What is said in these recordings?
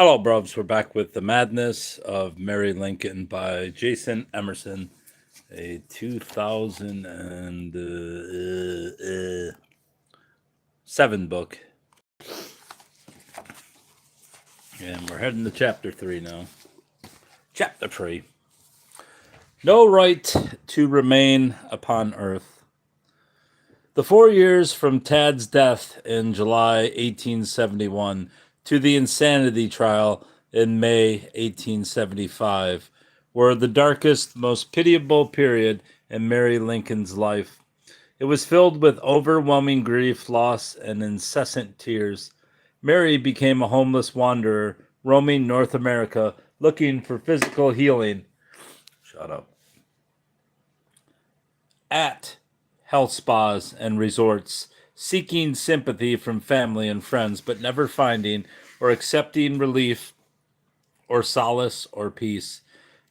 Hello, bruvs. We're back with The Madness of Mary Lincoln by Jason Emerson, a 2007 book. And we're heading to chapter 3 now. Chapter 3. No right to remain upon earth. The 4 years from Tad's death in July 1871 to the insanity trial in May 1875 were the darkest, most pitiable period in Mary Lincoln's life. It was filled with overwhelming grief, loss, and incessant tears. Mary became a homeless wanderer, roaming North America, looking for physical healing. Shut up. At health spas and resorts, seeking sympathy from family and friends, but never finding or accepting relief or solace or peace.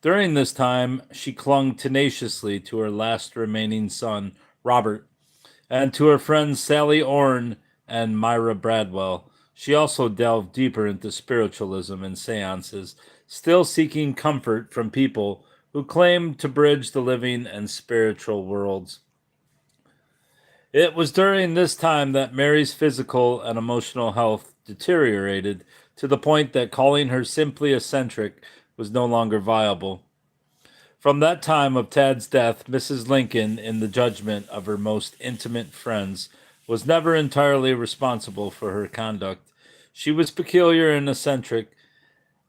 During this time, she clung tenaciously to her last remaining son, Robert, and to her friends Sally Orne and Myra Bradwell. She also delved deeper into spiritualism and seances, still seeking comfort from people who claimed to bridge the living and spiritual worlds. It was during this time that Mary's physical and emotional health deteriorated to the point that calling her simply eccentric was no longer viable. From that time of Tad's death, Mrs. Lincoln, in the judgment of her most intimate friends, was never entirely responsible for her conduct. She was peculiar and eccentric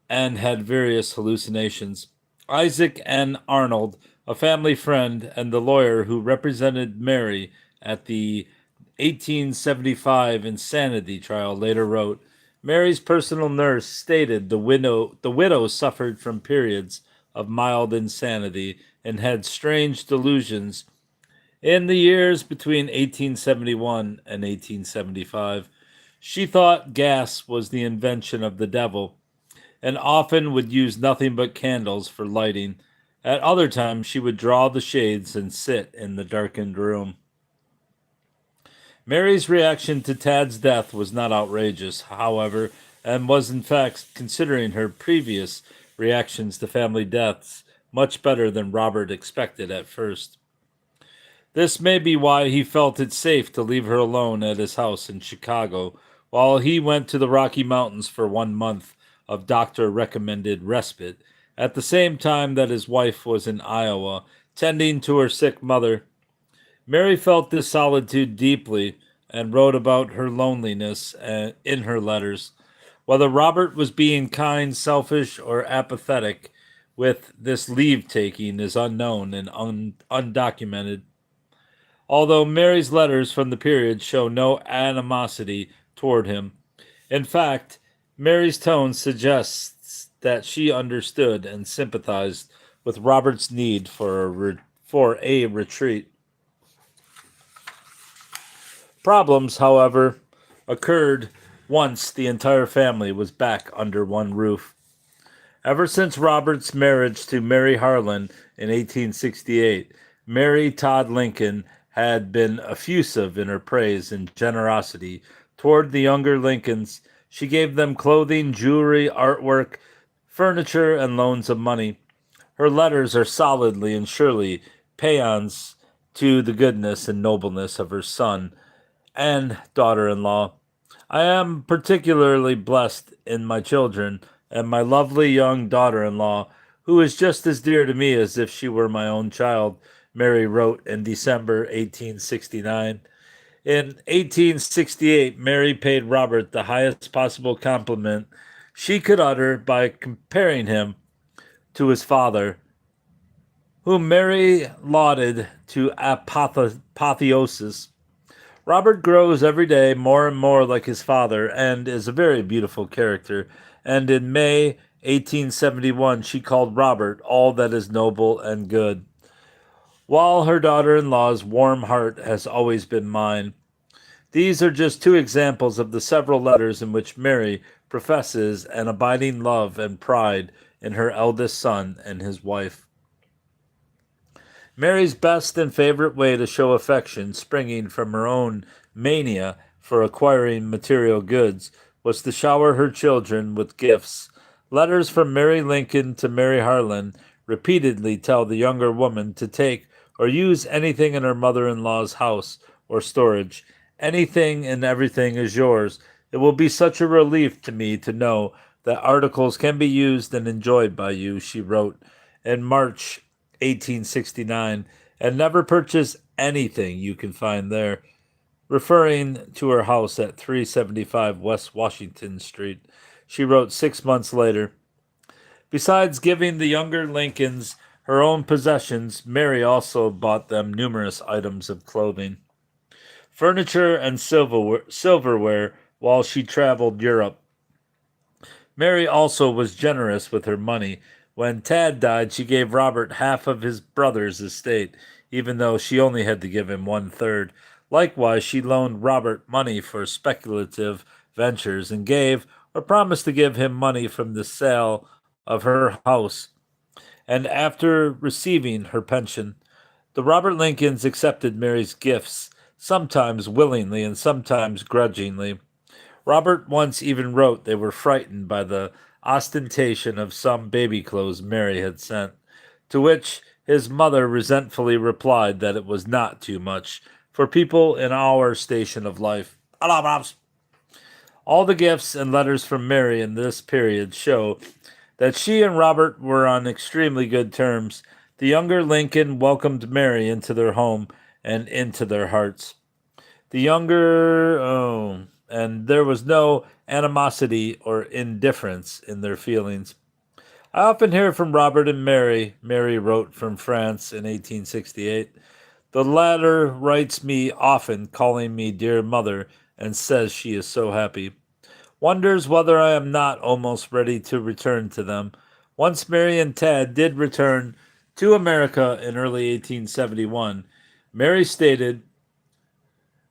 and had various hallucinations. Isaac N. Arnold, a family friend and the lawyer who represented Mary at the 1875 insanity trial, later wrote, Mary's personal nurse stated the widow suffered from periods of mild insanity and had strange delusions. In the years between 1871 and 1875, she thought gas was the invention of the devil and often would use nothing but candles for lighting. At other times, she would draw the shades and sit in the darkened room. Mary's reaction to Tad's death was not outrageous, however, and was in fact, considering her previous reactions to family deaths, much better than Robert expected at first. This may be why he felt it safe to leave her alone at his house in Chicago, while he went to the Rocky Mountains for 1 month of doctor recommended respite, at the same time that his wife was in Iowa, tending to her sick mother. Mary felt this solitude deeply and wrote about her loneliness in her letters. Whether Robert was being kind, selfish, or apathetic with this leave taking is unknown and undocumented. Although Mary's letters from the period show no animosity toward him. In fact, Mary's tone suggests that she understood and sympathized with Robert's need for a retreat. Problems, however, occurred once the entire family was back under one roof. Ever since Robert's marriage to Mary Harlan in 1868, Mary Todd Lincoln had been effusive in her praise and generosity toward the younger Lincolns. She gave them clothing, jewelry, artwork, furniture, and loans of money. Her letters are solidly and surely paeans to the goodness and nobleness of her son and daughter-in-law. I am particularly blessed in my children and my lovely young daughter-in-law, who is just as dear to me as if she were my own child, Mary wrote in December 1869. In 1868, Mary paid Robert the highest possible compliment she could utter by comparing him to his father, whom Mary lauded to apotheosis. Robert grows every day more and more like his father and is a very beautiful character. And in May 1871, she called Robert all that is noble and good, while her daughter-in-law's warm heart has always been mine. These are just two examples of the several letters in which Mary professes an abiding love and pride in her eldest son and his wife. Mary's best and favorite way to show affection, springing from her own mania for acquiring material goods, was to shower her children with gifts. Letters from Mary Lincoln to Mary Harlan repeatedly tell the younger woman to take or use anything in her mother in law's house or storage. Anything and everything is yours. It will be such a relief to me to know that articles can be used and enjoyed by you, she wrote in March 1869, and never purchase anything you can find there, referring to her house at 375 West Washington Street. She wrote 6 months later. Besides giving the younger Lincolns her own possessions, Mary also bought them numerous items of clothing, furniture, and silverware while she traveled Europe. Mary also was generous with her money. When Tad died, she gave Robert half of his brother's estate, even though she only had to give him one third. Likewise, she loaned Robert money for speculative ventures and gave or promised to give him money from the sale of her house. And after receiving her pension, the Robert Lincolns accepted Mary's gifts, sometimes willingly and sometimes grudgingly. Robert once even wrote they were frightened by the ostentation of some baby clothes Mary had sent, to which his mother resentfully replied that it was not too much for people in our station of life. All the gifts and letters from Mary in this period show that she and Robert were on extremely good terms. The younger Lincoln welcomed Mary into their home and into their hearts. The younger, and there was no animosity or indifference in their feelings. I often hear from Robert and Mary, Mary wrote from France in 1868. The latter writes me often, calling me dear mother, and says she is so happy. Wonders whether I am not almost ready to return to them. Once Mary and Tad did return to America in early 1871. Mary stated,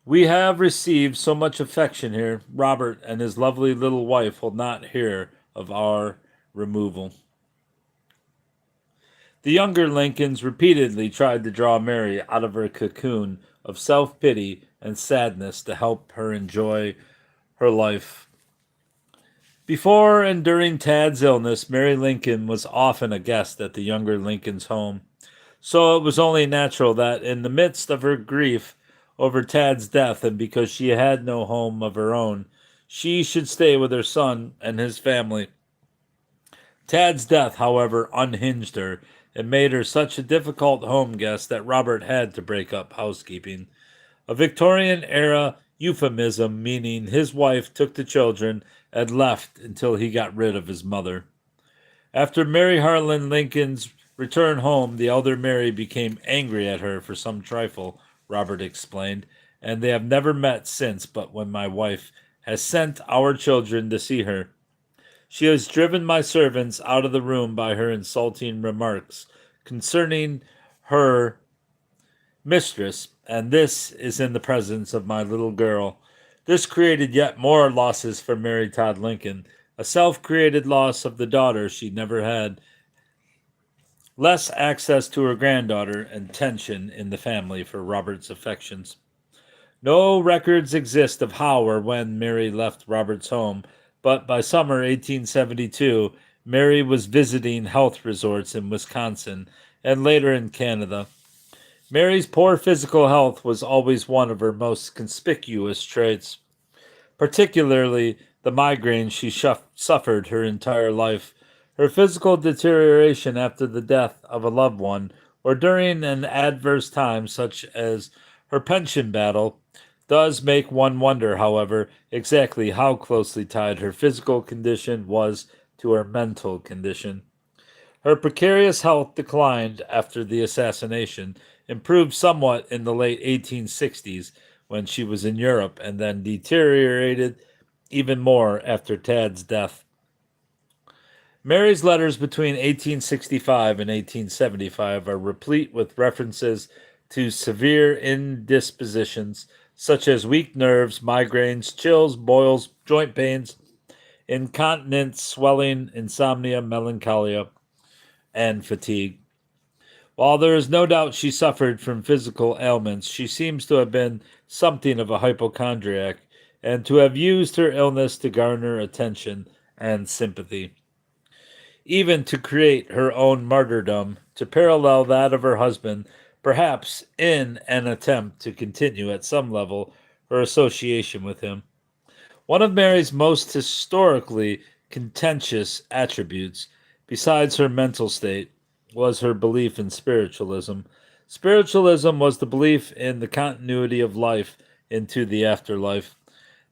"We have received so much affection here. Robert and his lovely little wife will not hear of our removal." The younger Lincolns repeatedly tried to draw Mary out of her cocoon of self pity and sadness to help her enjoy her life. Before and during Tad's illness, Mary Lincoln was often a guest at the younger Lincoln's home, so it was only natural that in the midst of her grief over Tad's death and because she had no home of her own, she should stay with her son and his family. Tad's death, however, unhinged her and made her such a difficult home guest that Robert had to break up housekeeping. A Victorian era euphemism meaning his wife took the children and left until he got rid of his mother. After Mary Harlan Lincoln's return home, the elder Mary became angry at her for some trifle, Robert explained, and they have never met since but when my wife has sent our children to see her. She has driven my servants out of the room by her insulting remarks concerning her mistress, and this is in the presence of my little girl. This created yet more losses for Mary Todd Lincoln, a self-created loss of the daughter she never had, less access to her granddaughter, and tension in the family for Robert's affections. No records exist of how or when Mary left Robert's home, but by summer 1872, Mary was visiting health resorts in Wisconsin and later in Canada. Mary's poor physical health was always one of her most conspicuous traits, particularly the migraines she suffered her entire life. Her physical deterioration after the death of a loved one or during an adverse time such as her pension battle does make one wonder, however, exactly how closely tied her physical condition was to her mental condition. Her precarious health declined after the assassination, improved somewhat in the late 1860s when she was in Europe, and then deteriorated even more after Tad's death. Mary's letters between 1865 and 1875 are replete with references to severe indispositions such as weak nerves, migraines, chills, boils, joint pains, incontinence, swelling, insomnia, melancholia, and fatigue. While there is no doubt she suffered from physical ailments, she seems to have been something of a hypochondriac, and to have used her illness to garner attention and sympathy, even to create her own martyrdom to parallel that of her husband, perhaps in an attempt to continue at some level her association with him. One of Mary's most historically contentious attributes, besides her mental state, was her belief in spiritualism. Spiritualism was the belief in the continuity of life into the afterlife,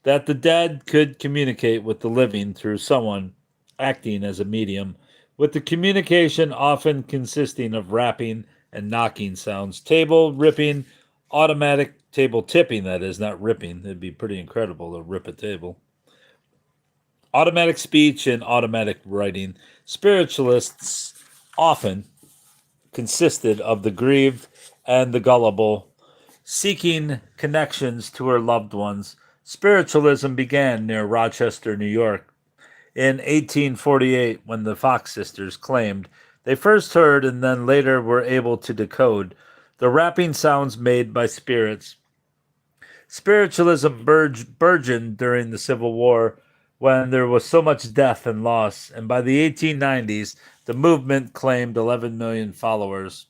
that the dead could communicate with the living through someone acting as a medium, with the communication often consisting of rapping and knocking sounds, table ripping, automatic table tipping, that is, not ripping. It'd be pretty incredible to rip a table. Automatic speech and automatic writing. Spiritualists often consisted of the grieved and the gullible, seeking connections to her loved ones. Spiritualism began near Rochester, New York, in 1848 when the Fox sisters claimed they first heard and then later were able to decode the rapping sounds made by spirits. Spiritualism burgeoned during the Civil War when there was so much death and loss, and by the 1890s, the movement claimed 11 million followers.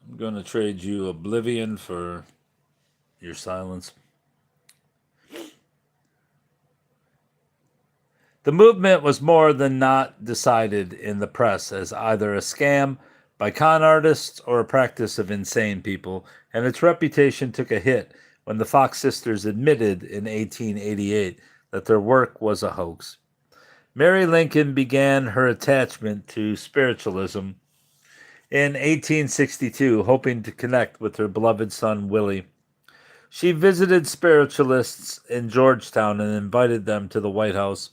I'm going to trade you oblivion for your silence. The movement was more than not decided in the press as either a scam by con artists or a practice of insane people, and its reputation took a hit when the Fox sisters admitted in 1888 that their work was a hoax. Mary Lincoln began her attachment to spiritualism in 1862, hoping to connect with her beloved son Willie. She visited spiritualists in Georgetown and invited them to the White House.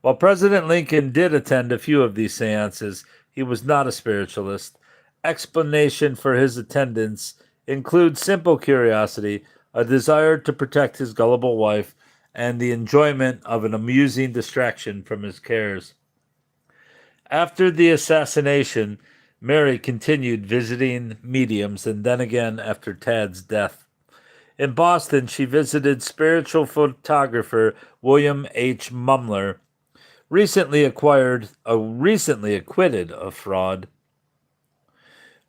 While President Lincoln did attend a few of these seances, he was not a spiritualist. Explanation for his attendance includes simple curiosity, a desire to protect his gullible wife, and the enjoyment of an amusing distraction from his cares. After the assassination, Mary continued visiting mediums, and then again after Tad's death. In Boston, she visited spiritual photographer William H. Mumler, recently acquitted of fraud,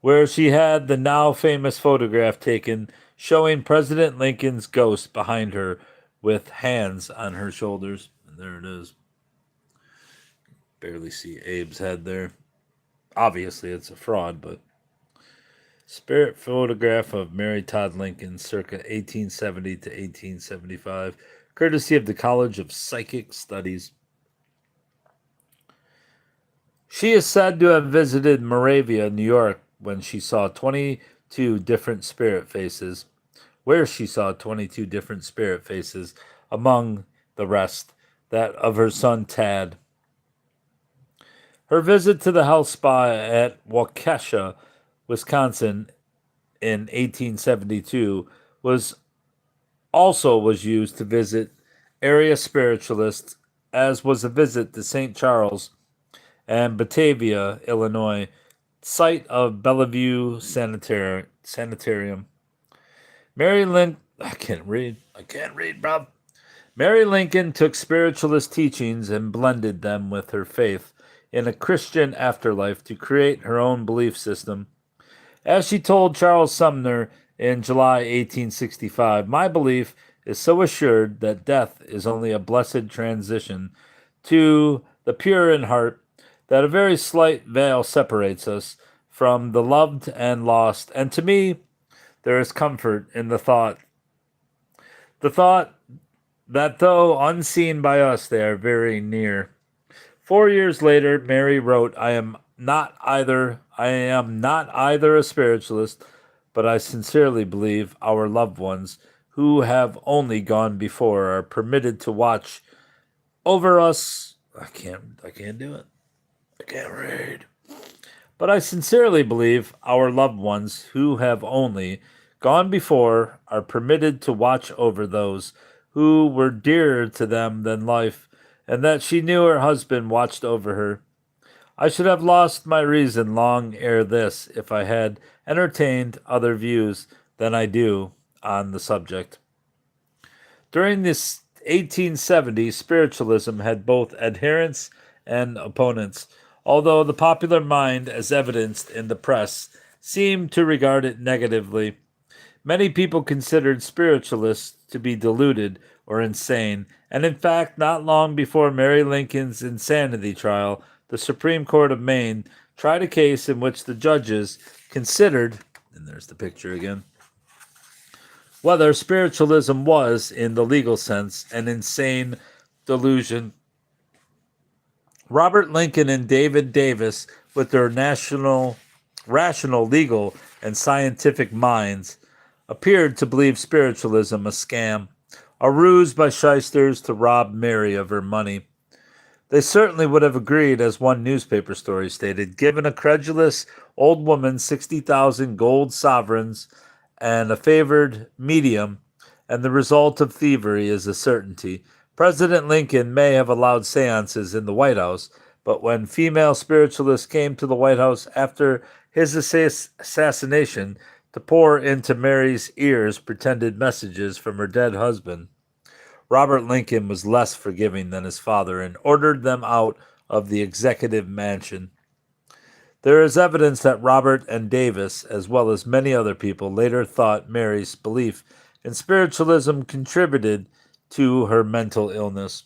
where she had the now famous photograph taken showing President Lincoln's ghost behind her with hands on her shoulders. And there it is. Barely see Abe's head there. Obviously, it's a fraud, but spirit photograph of Mary Todd Lincoln circa 1870 to 1875, courtesy of the College of Psychic Studies. She is said to have visited Moravia, New York, when she saw 22 different spirit faces, among the rest, that of her son Tad. Her visit to the health spa at Waukesha, Wisconsin in 1872 was used to visit area spiritualists, as was a visit to St. Charles and Batavia, Illinois, site of Bellevue Sanitarium. I can't read, bro. Mary Lincoln took spiritualist teachings and blended them with her faith in a Christian afterlife to create her own belief system. As she told Charles Sumner in July 1865, "My belief is so assured that death is only a blessed transition to the pure in heart, that a very slight veil separates us from the loved and lost, and to me there is comfort in the thought that though unseen by us, they are very near." 4 years later, Mary wrote, I am not either a spiritualist, but I sincerely believe our loved ones who have only gone before are permitted to watch over us." I can't do it. I can't read. "But I sincerely believe our loved ones who have only gone before are permitted to watch over those who were dearer to them than life, and that she knew her husband watched over her. I should have lost my reason long ere this if I had entertained other views than I do on the subject. During this 1870s, spiritualism had both adherents and opponents, although the popular mind, as evidenced in the press, seemed to regard it negatively. Many people considered spiritualists to be deluded or insane, and in fact, not long before Mary Lincoln's insanity trial, the Supreme Court of Maine tried a case in which the judges considered, and there's the picture again, whether spiritualism was, in the legal sense, an insane delusion. Robert Lincoln and David Davis, with their rational, legal, and scientific minds, appeared to believe spiritualism a scam, a ruse by shysters to rob Mary of her money. They certainly would have agreed, as one newspaper story stated, given a credulous old woman 60,000 gold sovereigns and a favored medium, and the result of thievery is a certainty. President Lincoln may have allowed seances in the White House, but when female spiritualists came to the White House after his assassination to pour into Mary's ears pretended messages from her dead husband, Robert Lincoln was less forgiving than his father and ordered them out of the executive mansion. There is evidence that Robert and Davis, as well as many other people, later thought Mary's belief in spiritualism contributed to her mental illness.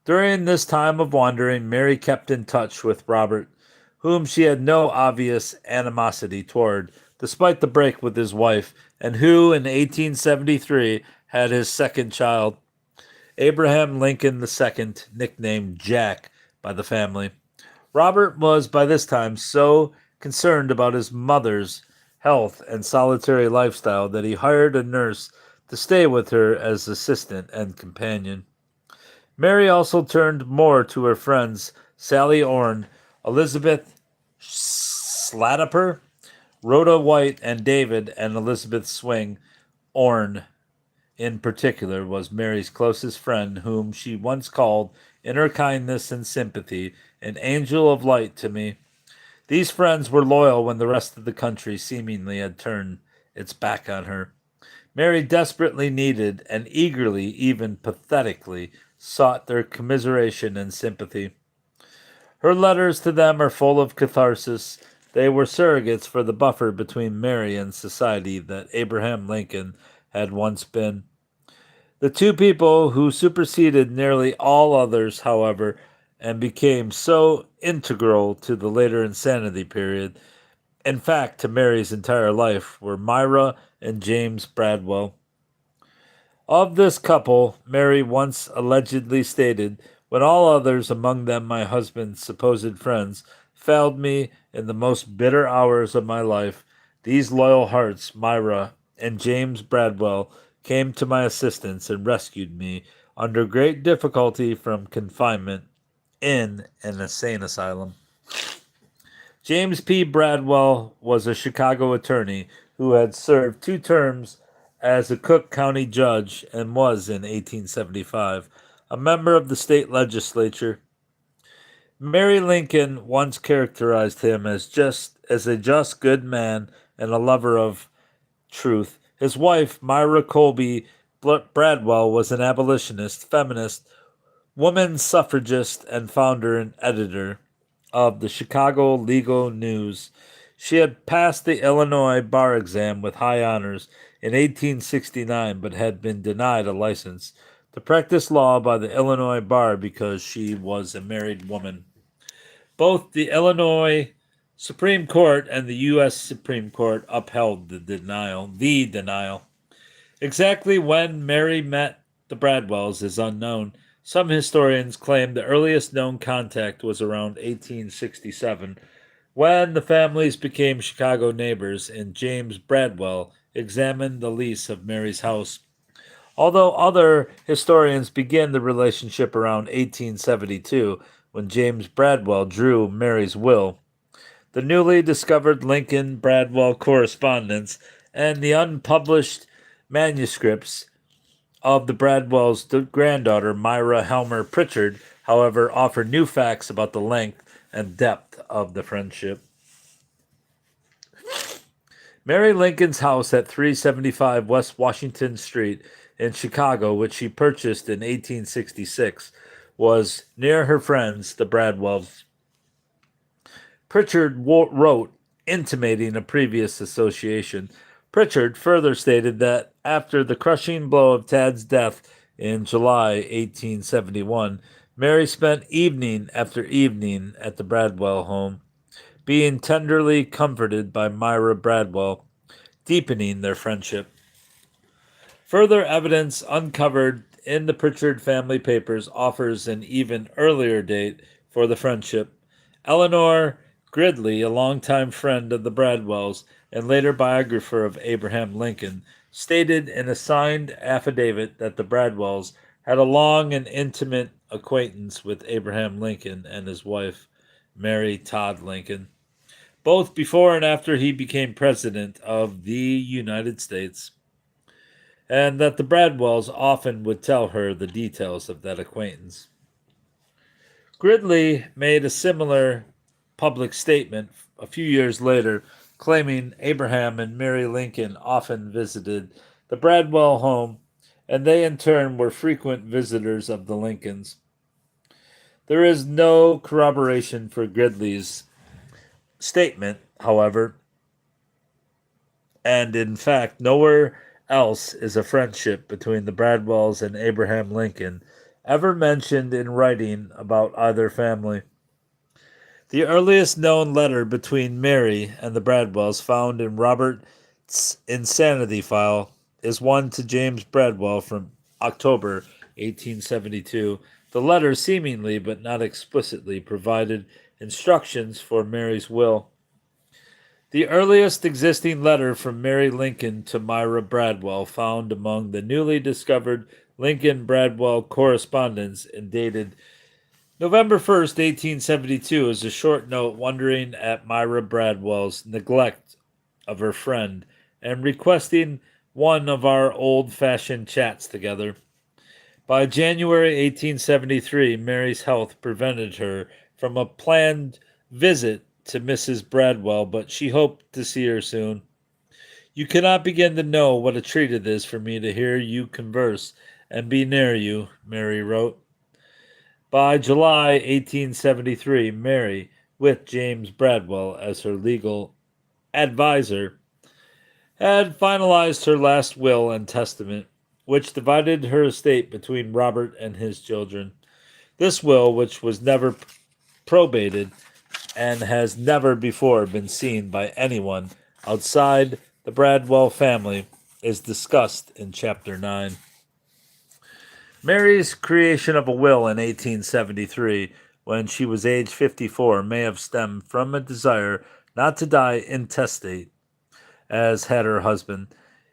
During this time of wandering, Mary kept in touch with Robert, whom she had no obvious animosity toward, despite the break with his wife, and who in 1873 had his second child, Abraham Lincoln II, nicknamed Jack by the family. Robert was by this time so concerned about his mother's health and solitary lifestyle that he hired a nurse to stay with her as assistant and companion. Mary also turned more to her friends Sally Orne, Elizabeth Slatiper, Rhoda White, and David and Elizabeth Swing. Orne, in particular, was Mary's closest friend, whom she once called, in her kindness and sympathy, an angel of light to me. These friends were loyal when the rest of the country seemingly had turned its back on her. Mary desperately needed and eagerly, even pathetically, sought their commiseration and sympathy. Her letters to them are full of catharsis. They were surrogates for the buffer between Mary and society that Abraham Lincoln had once been. The two people who superseded nearly all others, however, and became so integral to the later insanity period, in fact to Mary's entire life, were Myra and James Bradwell. Of this couple, Mary once allegedly stated, "When all others, among them my husband's supposed friends, failed me in the most bitter hours of my life, these loyal hearts, Myra and James Bradwell, came to my assistance and rescued me under great difficulty from confinement in an insane asylum." James P. Bradwell was a Chicago attorney who had served 2 terms as a Cook County judge and was, in 1875, a member of the state legislature. Mary Lincoln once characterized him as a just good man and a lover of truth. His wife, Myra Colby Bradwell, was an abolitionist, feminist, woman suffragist, and founder and editor of the Chicago Legal News. She had passed the Illinois bar exam with high honors in 1869, but had been denied a license to practice law by the Illinois bar because she was a married woman. Both the Illinois Supreme Court and the U.S. Supreme Court upheld the denial. Exactly when Mary met the Bradwells is unknown. Some historians claim the earliest known contact was around 1867, when the families became Chicago neighbors and James Bradwell examined the lease of Mary's house. Although other historians begin the relationship around 1872, when James Bradwell drew Mary's will. The newly discovered Lincoln-Bradwell correspondence and the unpublished manuscripts of the Bradwells' granddaughter, Myra Helmer Pritchard, however, offer new facts about the length and depth of the friendship. Mary Lincoln's house at 375 West Washington Street in Chicago, which she purchased in 1866, was near her friends, the Bradwells. Pritchard wrote, intimating a previous association. Pritchard further stated that after the crushing blow of Tad's death in July 1871, Mary spent evening after evening at the Bradwell home, being tenderly comforted by Myra Bradwell, deepening their friendship. Further evidence uncovered in the Pritchard family papers offers an even earlier date for the friendship. Eleanor Gridley, a longtime friend of the Bradwells and later biographer of Abraham Lincoln, stated in a signed affidavit that the Bradwells had a long and intimate acquaintance with Abraham Lincoln and his wife, Mary Todd Lincoln, both before and after he became president of the United States, and that the Bradwells often would tell her the details of that acquaintance. Gridley made a similar public statement a few years later, claiming Abraham and Mary Lincoln often visited the Bradwell home, and they in turn were frequent visitors of the Lincolns. There is no corroboration for Gridley's statement, however, and in fact, nowhere else is a friendship between the Bradwells and Abraham Lincoln ever mentioned in writing about either family. The earliest known letter between Mary and the Bradwells, found in Robert's insanity file, is one to James Bradwell from October 1872. The letter seemingly, but not explicitly, provided instructions for Mary's will. The earliest existing letter from Mary Lincoln to Myra Bradwell, found among the newly discovered Lincoln-Bradwell correspondence and dated November 1st, 1872, is a short note wondering at Myra Bradwell's neglect of her friend and requesting one of our old-fashioned chats together. By January 1873, Mary's health prevented her from a planned visit to Mrs. Bradwell, but she hoped to see her soon. You cannot begin to know what a treat it is for me to hear you converse and be near you, Mary wrote. By July 1873, Mary, with James Bradwell as her legal advisor, had finalized her last will and testament, which divided her estate between Robert and his children. This will, which was never probated and has never before been seen by anyone outside the Bradwell family, is discussed in Chapter 9. Mary's creation of a will in 1873, when she was age 54, may have stemmed from a desire not to die intestate, as had her husband.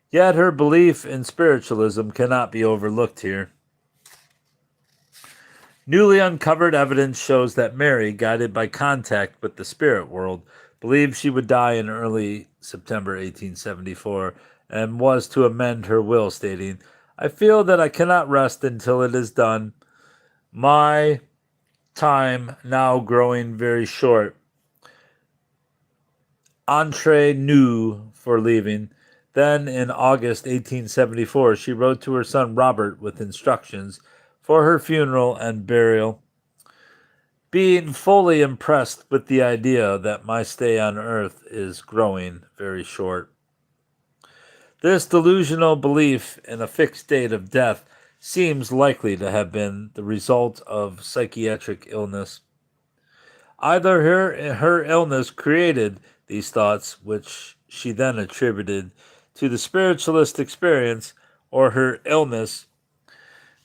Yet her belief in spiritualism cannot be overlooked here. Newly uncovered evidence shows that Mary, guided by contact with the spirit world, believed she would die in early September 1874, and was to amend her will, stating, I feel that I cannot rest until it is done, my time now growing very short. Entre nous for leaving. Then, in August 1874, she wrote to her son Robert with instructions for her funeral and burial, being fully impressed with the idea that my stay on earth is growing very short. This delusional belief in a fixed date of death seems likely to have been the result of psychiatric illness. Either her illness created these thoughts, which she then attributed to the spiritualist experience, or her illness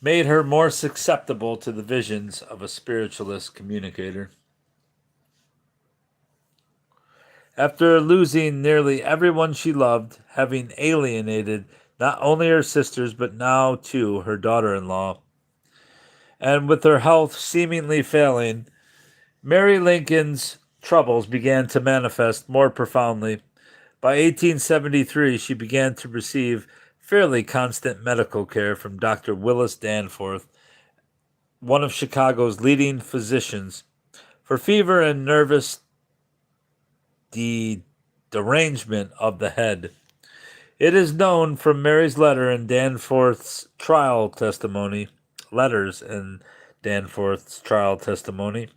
made her more susceptible to the visions of a spiritualist communicator. After losing nearly everyone she loved, having alienated not only her sisters but now too her daughter-in-law, and with her health seemingly failing, Mary Lincoln's troubles began to manifest more profoundly. By 1873, she began to receive fairly constant medical care from Dr. Willis Danforth, one of Chicago's leading physicians, for fever and nervous derangement of the head. It is known from Mary's letter and Danforth's trial testimony, letters and Danforth's trial testimony,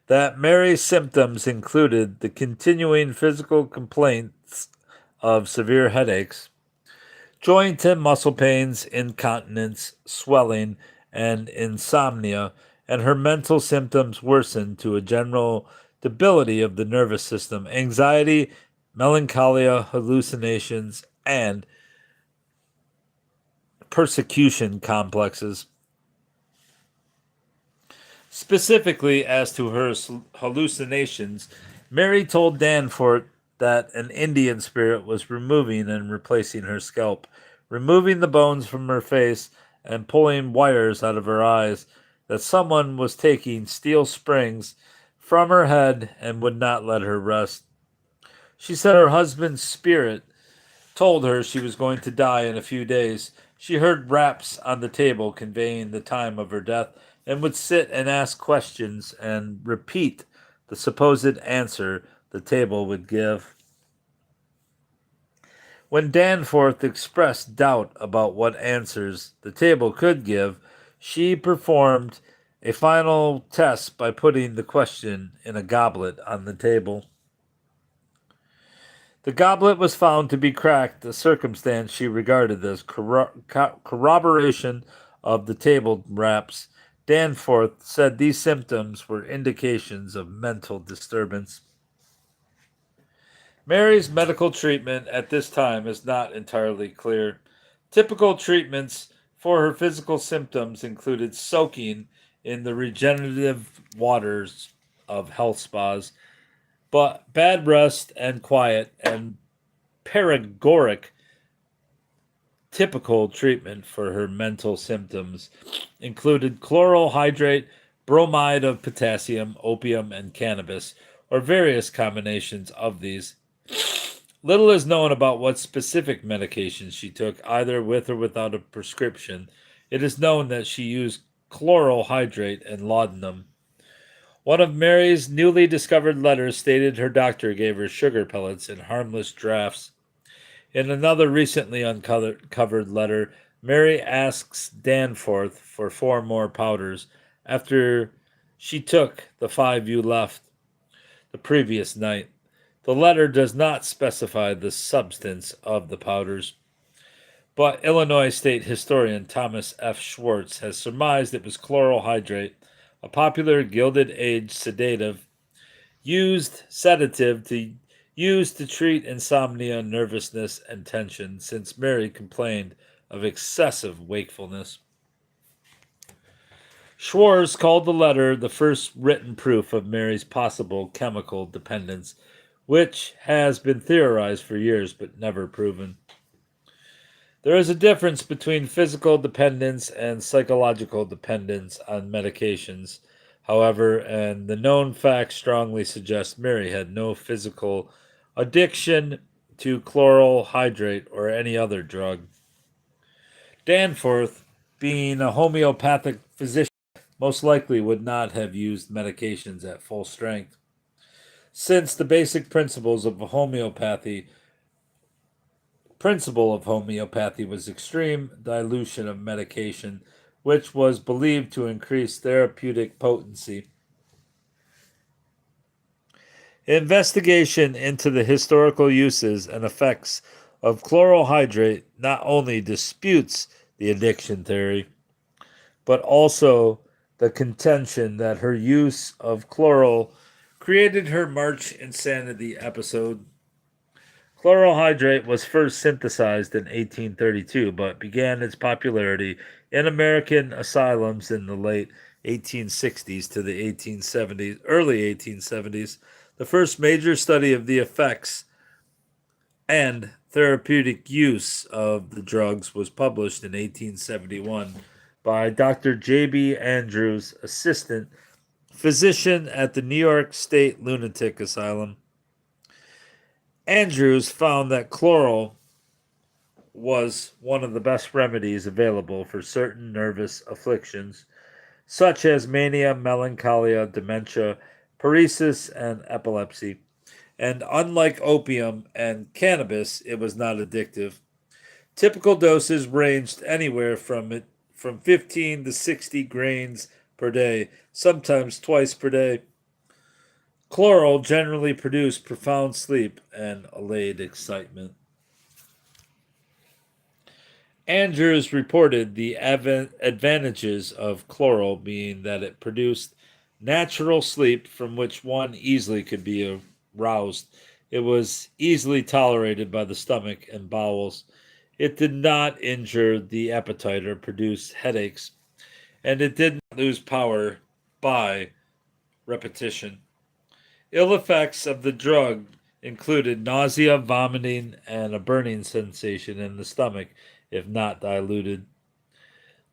that Mary's symptoms included the continuing physical complaints of severe headaches, joint and muscle pains, incontinence, swelling, and insomnia, and her mental symptoms worsened to a general debility of the nervous system, anxiety, melancholia, hallucinations, and persecution complexes. Specifically, as to her hallucinations, Mary told Danforth that an Indian spirit was removing and replacing her scalp, removing the bones from her face, and pulling wires out of her eyes, that someone was taking steel springs from her head and would not let her rest. She said her husband's spirit told her she was going to die in a few days. She heard raps on the table conveying the time of her death and would sit and ask questions and repeat the supposed answer the table would give. When Danforth expressed doubt about what answers the table could give, she performed a final test by putting the question in a goblet on the table. The goblet was found to be cracked, a circumstance she regarded as corroboration of the table raps. Danforth said these symptoms were indications of mental disturbance. Mary's medical treatment at this time is not entirely clear. Typical treatments for her physical symptoms included soaking in the regenerative waters of health spas, but bad rest and quiet and paregoric typical treatment for her mental symptoms included chloral hydrate, bromide of potassium, opium, and cannabis, or various combinations of these. Little is known about what specific medications she took, either with or without a prescription. It is known that she used chloral hydrate and laudanum. One of Mary's newly discovered letters stated her doctor gave her sugar pellets in harmless drafts. In another recently uncovered letter, Mary asks Danforth for 4 more powders after she took the 5 you left the previous night. The letter does not specify the substance of the powders, but Illinois State historian Thomas F. Schwartz has surmised it was chloral hydrate, a popular Gilded Age sedative used to treat insomnia, nervousness, and tension, since Mary complained of excessive wakefulness. Schwartz called the letter the first written proof of Mary's possible chemical dependence, which has been theorized for years but never proven. There is a difference between physical dependence and psychological dependence on medications, however, and the known facts strongly suggest Mary had no physical addiction to chloral hydrate or any other drug. Danforth, being a homeopathic physician, most likely would not have used medications at full strength, since the basic principle of homeopathy was extreme dilution of medication, which was believed to increase therapeutic potency. Investigation into the historical uses and effects of chloral hydrate not only disputes the addiction theory, but also the contention that her use of chloral created her March insanity episode. Chloral hydrate was first synthesized in 1832, but began its popularity in American asylums in the late 1860s to the early 1870s. The first major study of the effects and therapeutic use of the drugs was published in 1871 by Dr. J.B. Andrews, assistant physician at the New York State Lunatic Asylum. Andrews found that chloral was one of the best remedies available for certain nervous afflictions, such as mania, melancholia, dementia, paresis, and epilepsy. And unlike opium and cannabis, it was not addictive. Typical doses ranged anywhere from 15 to 60 grains per day, sometimes twice per day. Chloral generally produced profound sleep and allayed excitement. Andrews reported the advantages of chloral being that it produced natural sleep from which one easily could be aroused. It was easily tolerated by the stomach and bowels. It did not injure the appetite or produce headaches, and it did not lose power by repetition. Ill effects of the drug included nausea, vomiting, and a burning sensation in the stomach if not diluted.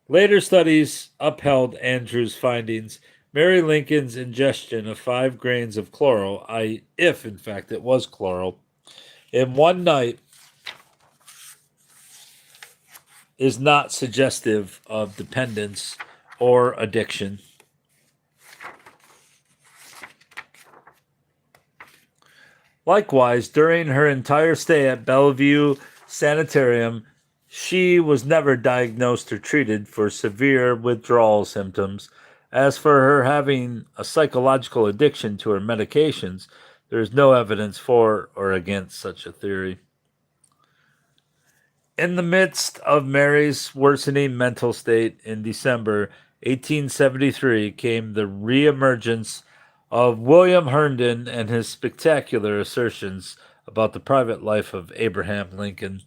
Later studies upheld Andrews' findings. Mary Lincoln's ingestion of 5 grains of chloral, if in fact it was chloral, in one night is not suggestive of dependence or addiction. Likewise, during her entire stay at Bellevue Sanitarium, she was never diagnosed or treated for severe withdrawal symptoms. As for her having a psychological addiction to her medications, there is no evidence for or against such a theory. In the midst of Mary's worsening mental state in December 1873 came the reemergence of William Herndon and his spectacular assertions about the private life of Abraham Lincoln.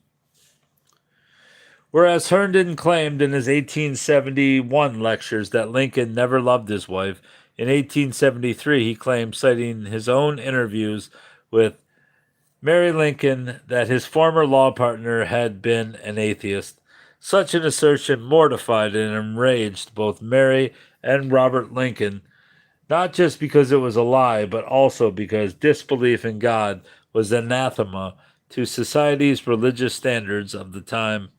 Whereas Herndon claimed in his 1871 lectures that Lincoln never loved his wife, in 1873 he claimed, citing his own interviews with Mary Lincoln, that his former law partner had been an atheist. Such an assertion mortified and enraged both Mary and Robert Lincoln, not just because it was a lie, but also because disbelief in God was anathema to society's religious standards of the time.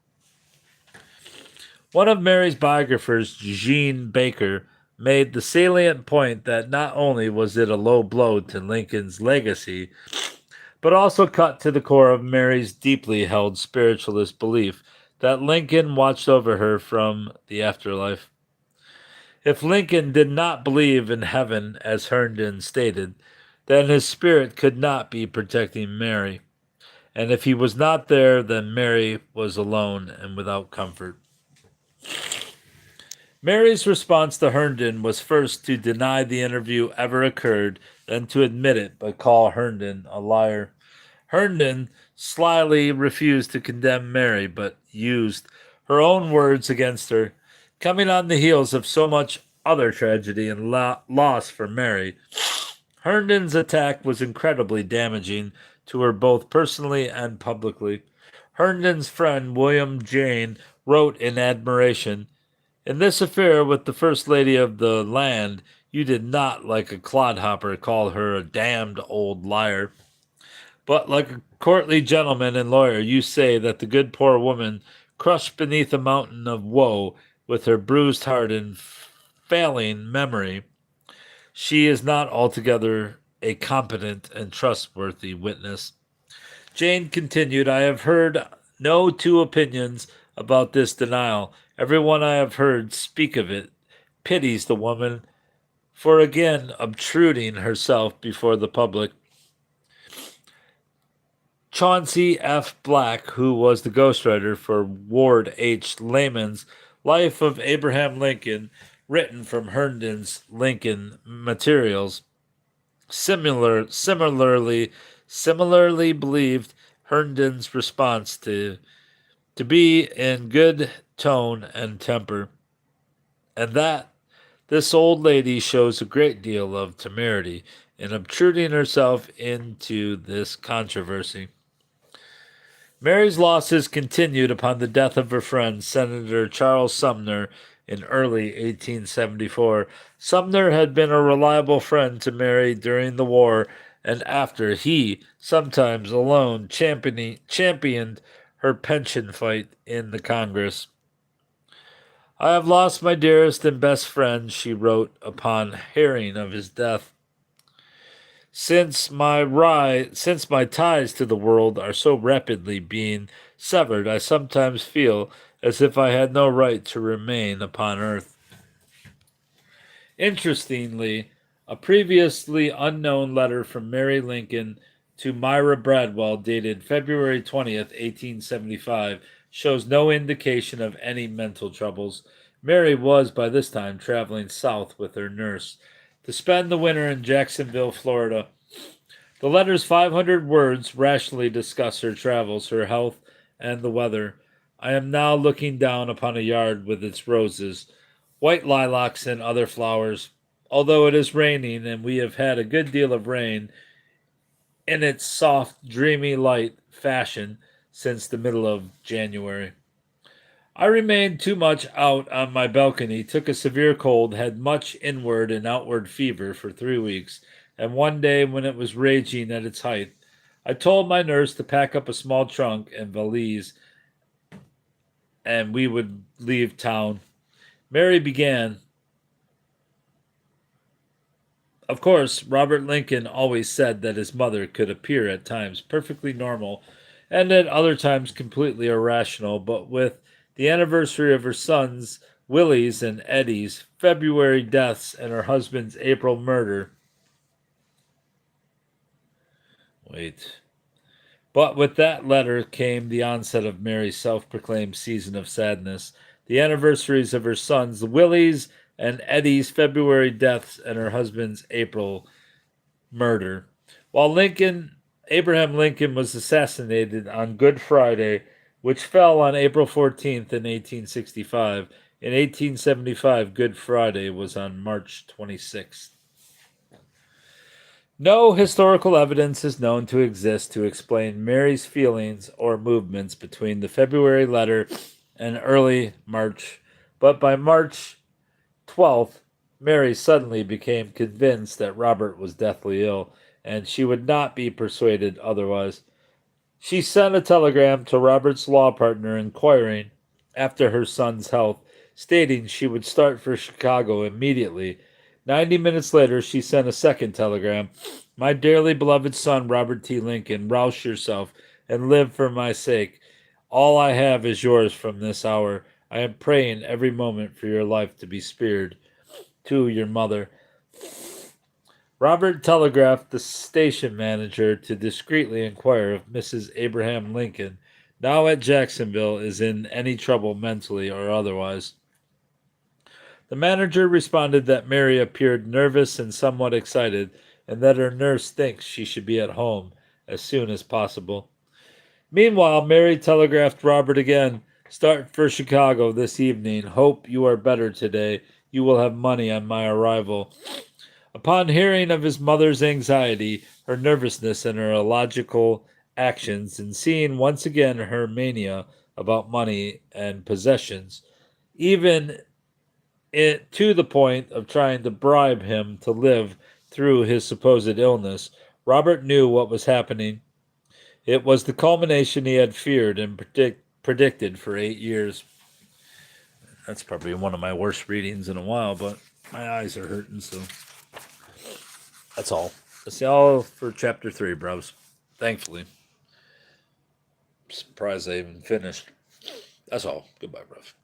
One of Mary's biographers, Jean Baker, made the salient point that not only was it a low blow to Lincoln's legacy, but also cut to the core of Mary's deeply held spiritualist belief that Lincoln watched over her from the afterlife. If Lincoln did not believe in heaven, as Herndon stated, then his spirit could not be protecting Mary. And if he was not there, then Mary was alone and without comfort. Mary's response to Herndon was first to deny the interview ever occurred, then to admit it but call Herndon a liar. Herndon slyly refused to condemn Mary, but used her own words against her. Coming on the heels of so much other tragedy and loss for Mary, Herndon's attack was incredibly damaging to her both personally and publicly. Herndon's friend William Jayne wrote in admiration, "In this affair with the First Lady of the land, you did not, like a clodhopper, call her a damned old liar. But like a courtly gentleman and lawyer, you say that the good poor woman, crushed beneath a mountain of woe, with her bruised heart and failing memory, she is not altogether a competent and trustworthy witness." Jane continued, "I have heard no two opinions about this denial. Everyone I have heard speak of it pities the woman for again obtruding herself before the public." Chauncey F. Black, who was the ghostwriter for Ward H. Layman's Life of Abraham Lincoln, written from Herndon's Lincoln materials, similarly believed Herndon's response to be in good tone and temper, and that this old lady shows a great deal of temerity in obtruding herself into this controversy. Mary's losses continued upon the death of her friend, Senator Charles Sumner, in early 1874. Sumner had been a reliable friend to Mary during the war and after. He, sometimes alone, championed her pension fight in the Congress. I have lost my dearest and best friend, she wrote upon hearing of his death. Since my ties to the world are so rapidly being severed, I sometimes feel as if I had no right to remain upon earth. Interestingly, a previously unknown letter from Mary Lincoln to Myra Bradwell, dated February 20th, 1875, shows no indication of any mental troubles. Mary was by this time traveling south with her nurse to spend the winter in Jacksonville, Florida. The letter's 500 words rationally discuss her travels, her health, and the weather. I am now looking down upon a yard with its roses, white lilacs, and other flowers. Although it is raining, and we have had a good deal of rain in its soft, dreamy light fashion since the middle of January. I remained too much out on my balcony, took a severe cold, had much inward and outward fever for 3 weeks, and one day when it was raging at its height, I told my nurse to pack up a small trunk and valise, and we would leave town. Mary began. Of course, Robert Lincoln always said that his mother could appear at times perfectly normal and at other times completely irrational, but with the anniversary of her sons, Willie's and Eddie's February deaths and her husband's April murder. Wait. But with that letter came the onset of Mary's self proclaimed season of sadness. The anniversaries of her sons, Willie's and Eddie's February deaths, and her husband's April murder. While Abraham Lincoln was assassinated on Good Friday, which fell on April 14th in 1865. In 1875, Good Friday was on March 26th. No historical evidence is known to exist to explain Mary's feelings or movements between the February letter and early March, but by March 12th, Mary suddenly became convinced that Robert was deathly ill, and she would not be persuaded otherwise. She sent a telegram to Robert's law partner inquiring after her son's health, stating she would start for Chicago immediately. 90 minutes later, she sent a second telegram. My dearly beloved son, Robert T. Lincoln, rouse yourself and live for my sake. All I have is yours from this hour. I am praying every moment for your life to be spared. To your mother. Robert telegraphed the station manager to discreetly inquire if Mrs. Abraham Lincoln, now at Jacksonville, is in any trouble mentally or otherwise. The manager responded that Mary appeared nervous and somewhat excited, and that her nurse thinks she should be at home as soon as possible. Meanwhile, Mary telegraphed Robert again. Start for Chicago this evening. Hope you are better today. You will have money on my arrival. Upon hearing of his mother's anxiety, her nervousness, and her illogical actions, and seeing once again her mania about money and possessions, even it to the point of trying to bribe him to live through his supposed illness, Robert knew what was happening. It was the culmination he had feared and predicted for 8 years. That's probably one of my worst readings in a while, but my eyes are hurting, so that's all. That's all for chapter 3, bros. Thankfully. Surprised I even finished. That's all. Goodbye, bros.